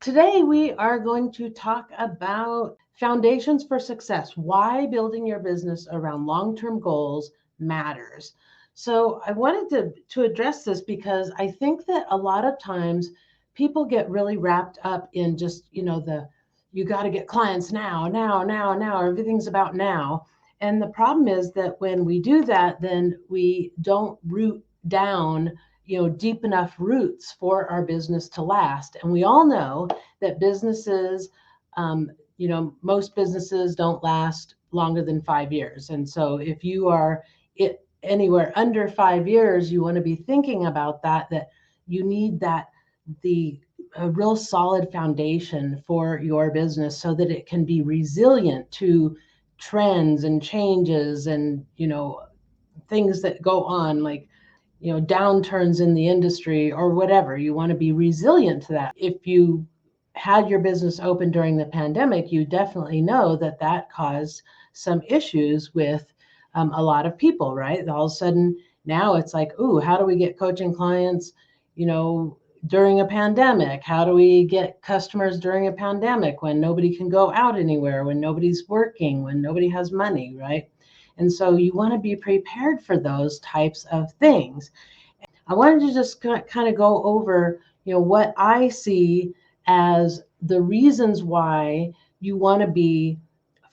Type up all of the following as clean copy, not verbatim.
Today, we are going to talk about foundations for success, why building your business around long-term goals matters. So I wanted to address this because I think that a lot of times people get really wrapped up in just, you got to get clients now, now, now, now, everything's about now. And the problem is that when we do that, then we don't root down deep enough roots for our business to last. And we all know that businesses, most businesses don't last longer than 5 years. And so if you are anywhere under 5 years, you want to be thinking about that you need a real solid foundation for your business so that it can be resilient to trends and changes and, things that go on, like downturns in the industry or whatever. You want to be resilient to that. If you had your business open during the pandemic, you definitely know that caused some issues with a lot of people, right? All of a sudden now it's like, ooh, how do we get coaching clients during a pandemic? How do we get customers during a pandemic when nobody can go out anywhere, when nobody's working, when nobody has money, right? And so you want to be prepared for those types of things. I wanted to just kind of go over, what I see as the reasons why you want to be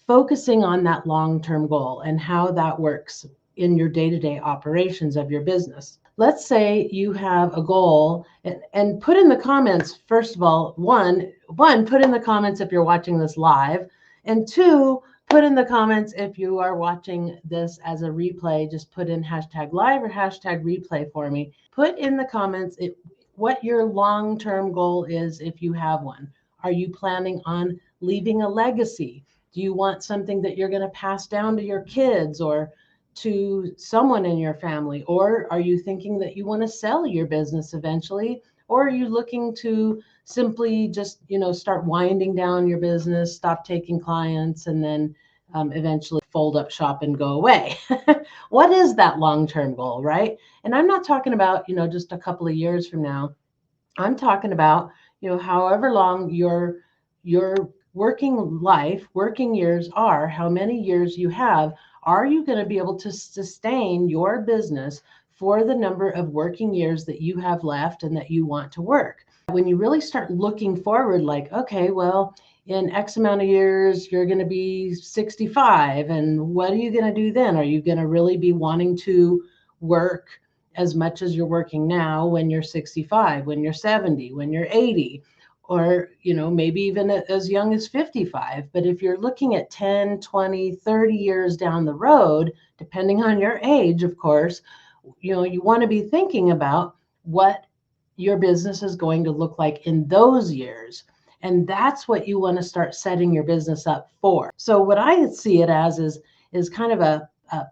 focusing on that long-term goal and how that works in your day-to-day operations of your business. Let's say you have a goal, and put in the comments, first of all, one, put in the comments if you're watching this live, and two, put in the comments if you are watching this as a replay. Just put in #live or #replay for me. Put in the comments what your long-term goal is if you have one. Are you planning on leaving a legacy? Do you want something that you're going to pass down to your kids or to someone in your family? Or are you thinking that you want to sell your business eventually? Or are you looking to simply just, start winding down your business, stop taking clients, and then eventually fold up shop and go away? What is that long-term goal, right? And I'm not talking about, just a couple of years from now. I'm talking about, however long your working years are, how many years you have. Are you going to be able to sustain your business for the number of working years that you have left and that you want to work? When you really start looking forward, like, okay, well, in X amount of years, you're going to be 65. And what are you going to do then? Are you going to really be wanting to work as much as you're working now when you're 65, when you're 70, when you're 80? Or, maybe even as young as 55. But if you're looking at 10, 20, 30 years down the road, depending on your age, of course, you want to be thinking about what your business is going to look like in those years. And that's what you want to start setting your business up for. So what I see it as is kind of a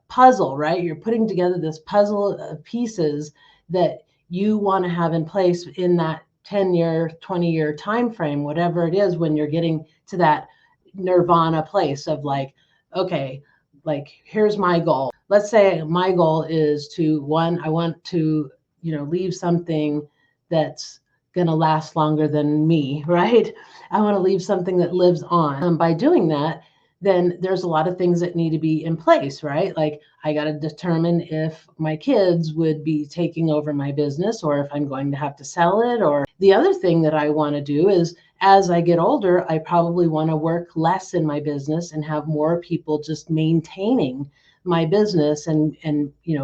puzzle, right? You're putting together this puzzle of pieces that you want to have in place in that 10-year, 20-year time frame, whatever it is, when you're getting to that nirvana place of like, okay, like, here's my goal. Let's say my goal is I want to, leave something that's going to last longer than me, right? I want to leave something that lives on. By doing that, then there's a lot of things that need to be in place, right? Like, I got to determine if my kids would be taking over my business or if I'm going to have to sell it. Or the other thing that I want to do is, as I get older, I probably want to work less in my business and have more people just maintaining my business and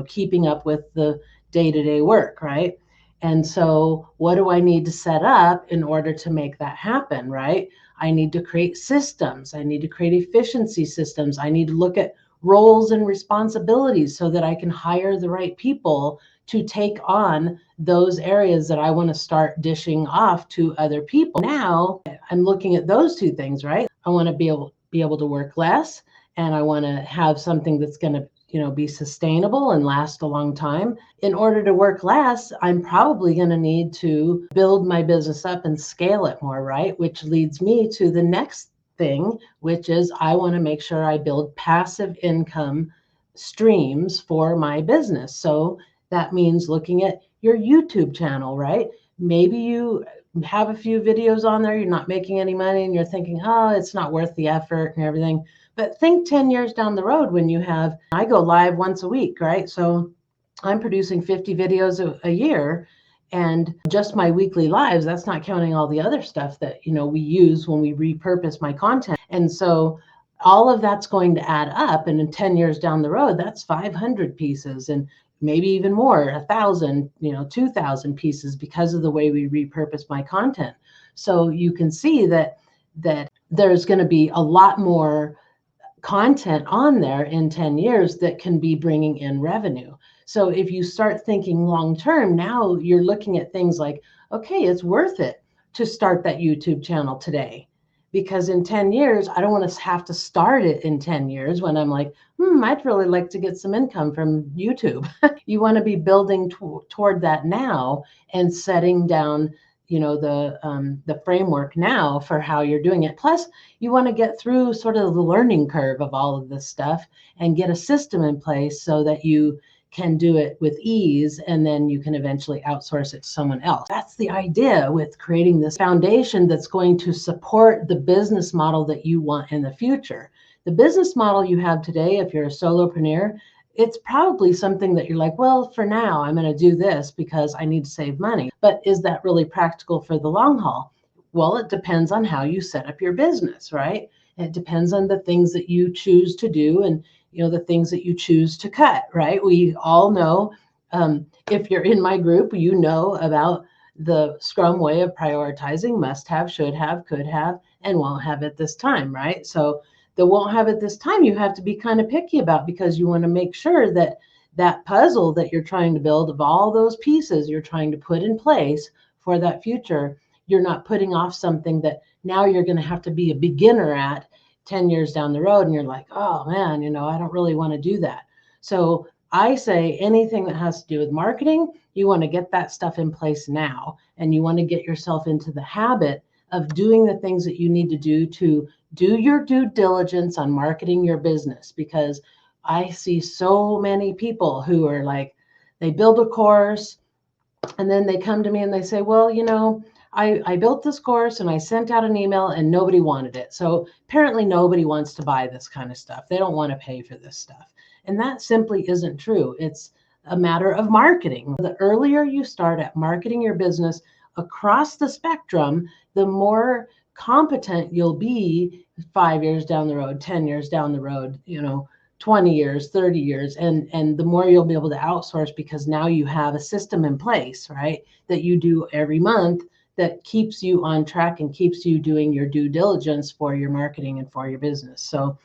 keeping up with the day-to-day work, right? And so what do I need to set up in order to make that happen, right? I need to create systems. I need to create efficiency systems. I need to look at roles and responsibilities so that I can hire the right people to take on those areas that I want to start dishing off to other people. Now I'm looking at those two things, right? I want to be able to work less, and I want to have something that's going to be sustainable and last a long time. In order to work less, I'm probably going to need to build my business up and scale it more, right? Which leads me to the next thing, which is I want to make sure I build passive income streams for my business. So that means looking at your YouTube channel, right? Maybe have a few videos on there, you're not making any money, and you're thinking, oh, it's not worth the effort and everything. But think 10 years down the road when you have, I go live once a week, right? So I'm producing 50 videos a year, and just my weekly lives, that's not counting all the other stuff that, we use when we repurpose my content. And so all of that's going to add up. And in 10 years down the road, that's 500 pieces and maybe even more, 1,000, 2,000 pieces because of the way we repurpose my content. So you can see that there's going to be a lot more content on there in 10 years that can be bringing in revenue. So if you start thinking long term, now you're looking at things like, okay, it's worth it to start that YouTube channel today. Because in 10 years, I don't want to have to start it in 10 years when I'm like, I'd really like to get some income from YouTube. You want to be building toward that now and setting down the framework now for how you're doing it. Plus, you want to get through sort of the learning curve of all of this stuff and get a system in place so that you can do it with ease, and then you can eventually outsource it to someone else. That's the idea with creating this foundation that's going to support the business model that you want in the future. The business model you have today, if you're a solopreneur, it's probably something that you're like, well, for now, I'm going to do this because I need to save money. But is that really practical for the long haul? Well, it depends on how you set up your business, right? It depends on the things that you choose to do and the things that you choose to cut, right? We all know, if you're in my group, you know about the Scrum way of prioritizing: must have, should have, could have, and won't have at this time, right? So the won't have at this time, you have to be kind of picky about, because you want to make sure that that puzzle that you're trying to build, of all those pieces you're trying to put in place for that future, you're not putting off something that now you're going to have to be a beginner at 10 years down the road. And you're like, oh man, I don't really want to do that. So I say anything that has to do with marketing, you want to get that stuff in place now. And you want to get yourself into the habit of doing the things that you need to do your due diligence on marketing your business. Because I see so many people who are like, they build a course and then they come to me and they say, well, I built this course and I sent out an email and nobody wanted it. So apparently nobody wants to buy this kind of stuff. They don't want to pay for this stuff. And that simply isn't true. It's a matter of marketing. The earlier you start at marketing your business across the spectrum, the more competent you'll be 5 years down the road, 10 years down the road, 20 years, 30 years, and the more you'll be able to outsource, because now you have a system in place, right, that you do every month that keeps you on track and keeps you doing your due diligence for your marketing and for your business. So,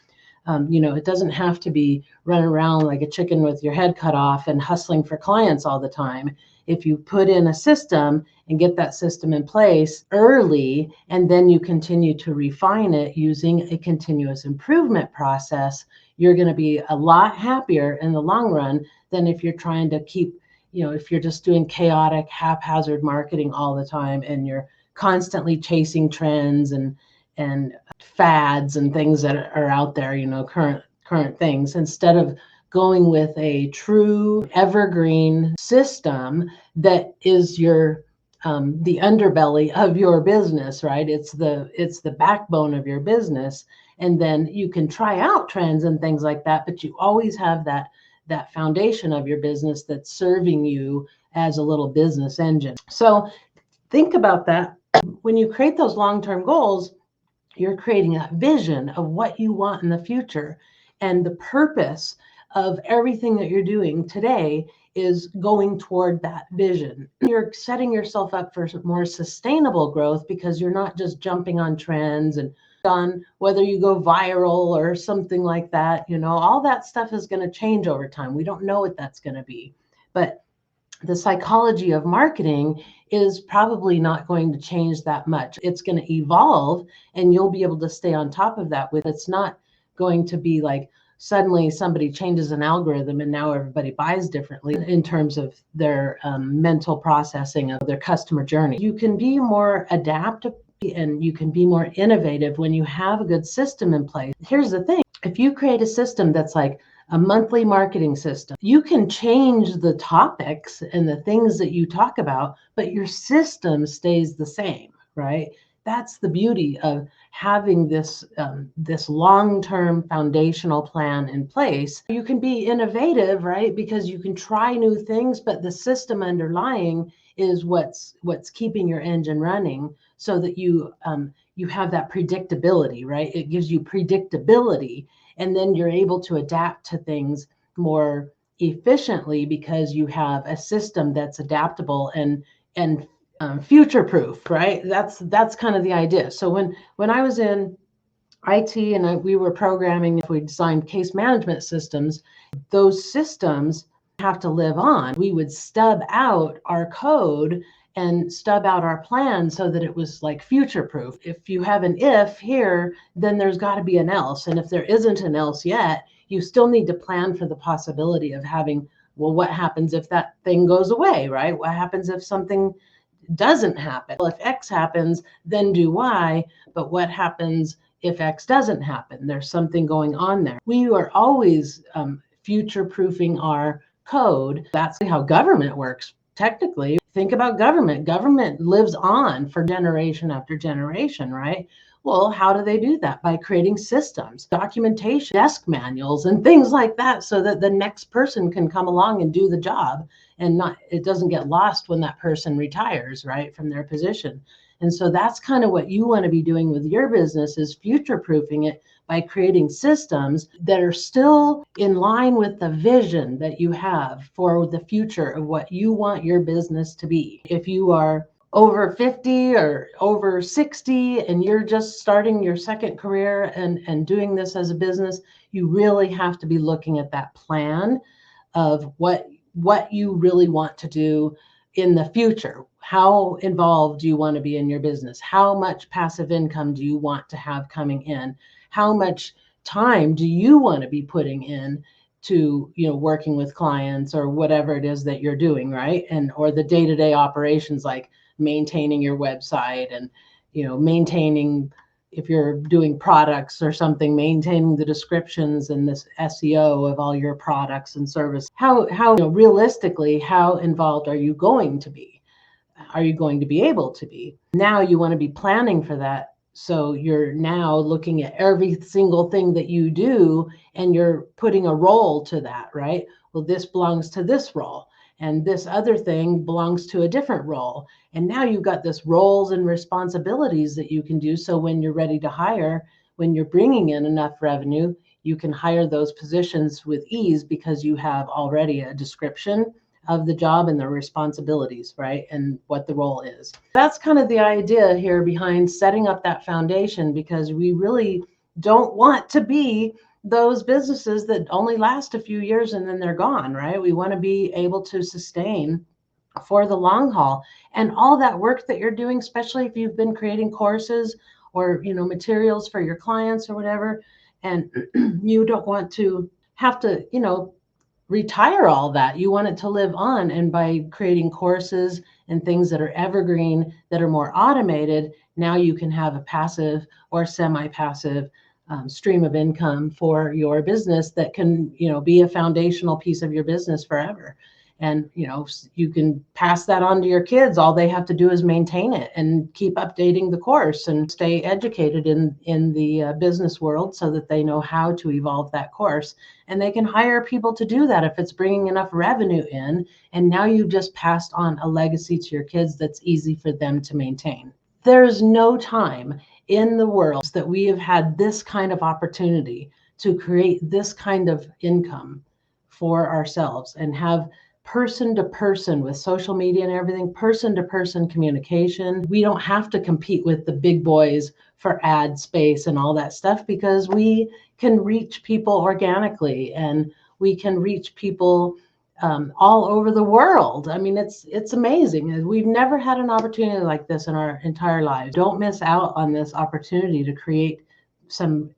it doesn't have to be running around like a chicken with your head cut off and hustling for clients all the time. If you put in a system and get that system in place early, and then you continue to refine it using a continuous improvement process, you're going to be a lot happier in the long run than if you're trying to keep, if you're just doing chaotic, haphazard marketing all the time and you're constantly chasing trends and fads and things that are out there, current things, instead of going with a true evergreen system that is your the underbelly of your business, right? It's the backbone of your business. And then you can try out trends and things like that, but you always have that foundation of your business that's serving you as a little business engine. So think about that. When you create those long-term goals, you're creating a vision of what you want in the future. And the purpose of everything that you're doing today is going toward that vision. You're setting yourself up for more sustainable growth, because you're not just jumping on trends and on whether you go viral or something like that. All that stuff is going to change over time. We don't know what that's going to be. But the psychology of marketing is probably not going to change that much. It's going to evolve, and you'll be able to stay on top of that. It's not going to be like suddenly somebody changes an algorithm and now everybody buys differently in terms of their mental processing of their customer journey. You can be more adaptive and you can be more innovative when you have a good system in place. Here's the thing. If you create a system that's like a monthly marketing system. You can change the topics and the things that you talk about, but your system stays the same, right? That's the beauty of having this long-term foundational plan in place. You can be innovative, right? Because you can try new things, but the system underlying is what's keeping your engine running, so that you have that predictability, right? It gives you predictability, and then you're able to adapt to things more efficiently because you have a system that's adaptable and future proof, right? That's kind of the idea. So when I was in IT and we were programming, if we designed case management systems, those systems have to live on. We would stub out our code and stub out our plan so that it was like future proof. If you have an if here, then there's got to be an else. And if there isn't an else yet, you still need to plan for the possibility of having, well, what happens if that thing goes away, right? What happens if something doesn't happen? Well, if X happens, then do Y. But what happens if X doesn't happen? There's something going on there. We are always future proofing our code. That's how government works. Technically, think about government. Government lives on for generation after generation, right? Well, how do they do that? By creating systems, documentation, desk manuals, and things like that, so that the next person can come along and do the job, and not, it doesn't get lost when that person retires, right, from their position. And so that's kind of what you want to be doing with your business, is future proofing it by creating systems that are still in line with the vision that you have for the future of what you want your business to be. If you are over 50 or over 60 and you're just starting your second career and doing this as a business, you really have to be looking at that plan of what you really want to do in the future. How involved do you want to be in your business? How much passive income do you want to have coming in? How much time do you want to be putting in to, working with clients or whatever it is that you're doing, right? And or the day-to-day operations, like maintaining your website and, maintaining, if you're doing products or something, maintaining the descriptions and this SEO of all your products and service. How realistically, how involved are you going to be? Are you going to be able to be? Now you want to be planning for that. So you're now looking at every single thing that you do and you're putting a role to that, right? Well, this belongs to this role, and this other thing belongs to a different role. And now you've got this roles and responsibilities that you can do. So when you're ready to hire, when you're bringing in enough revenue, you can hire those positions with ease because you have already a description of the job and the responsibilities, right? And what the role is. That's kind of the idea here behind setting up that foundation, because we really don't want to be those businesses that only last a few years and then they're gone, right? We want to be able to sustain for the long haul. And all that work that you're doing, especially if you've been creating courses or, materials for your clients or whatever, and you don't want to have to, retire all that. You want it to live on. And by creating courses and things that are evergreen, that are more automated, now you can have a passive or semi-passive stream of income for your business that can, be a foundational piece of your business forever. And, you can pass that on to your kids. All they have to do is maintain it and keep updating the course and stay educated in the business world, so that they know how to evolve that course. And they can hire people to do that if it's bringing enough revenue in. And now you've just passed on a legacy to your kids that's easy for them to maintain. There's no time in the world that we have had this kind of opportunity to create this kind of income for ourselves and have person to person, with social media and everything, person to person communication. We don't have to compete with the big boys for ad space and all that stuff, because we can reach people organically and we can reach people all over the world. I mean, it's amazing. We've never had an opportunity like this in our entire lives. Don't miss out on this opportunity to create some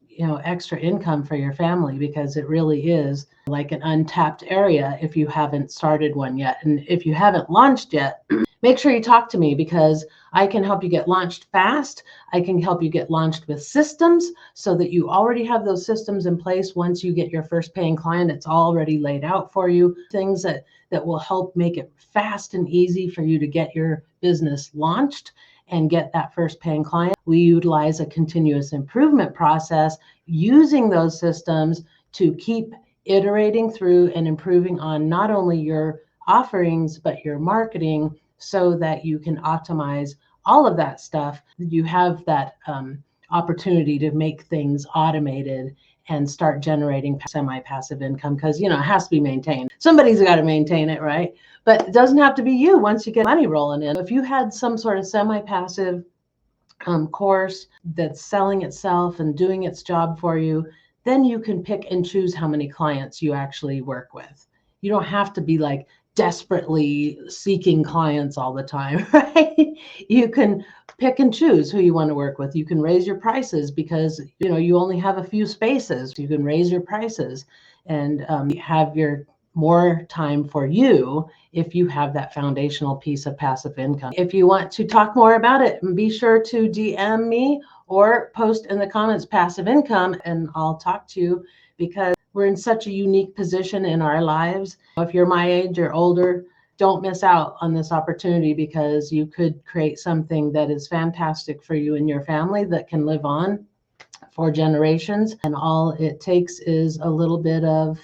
extra income for your family, because it really is like an untapped area if you haven't started one yet. And if you haven't launched yet, make sure you talk to me, because I can help you get launched fast. I can help you get launched with systems so that you already have those systems in place. Once you get your first paying client, it's already laid out for you. Things that will help make it fast and easy for you to get your business launched and get that first paying client. We utilize a continuous improvement process using those systems to keep iterating through and improving on not only your offerings, but your marketing, so that you can optimize all of that stuff. You have that opportunity to make things automated and start generating semi-passive income, because it has to be maintained. Somebody's got to maintain it, right? But it doesn't have to be you once you get money rolling in. If you had some sort of semi-passive course that's selling itself and doing its job for you, then you can pick and choose how many clients you actually work with. You don't have to be like desperately seeking clients all the time, right? You can pick and choose who you want to work with. You can raise your prices because you only have a few spaces. You can raise your prices and have your more time for you if you have that foundational piece of passive income. If you want to talk more about it, be sure to DM me or post in the comments passive income, and I'll talk to you, because we're in such a unique position in our lives. If you're my age or older, don't miss out on this opportunity, because you could create something that is fantastic for you and your family that can live on for generations. And all it takes is a little bit of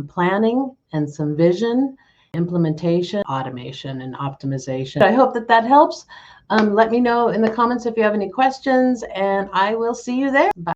planning and some vision, implementation, automation, and optimization. I hope that helps. Let me know in the comments if you have any questions, and I will see you there. Bye.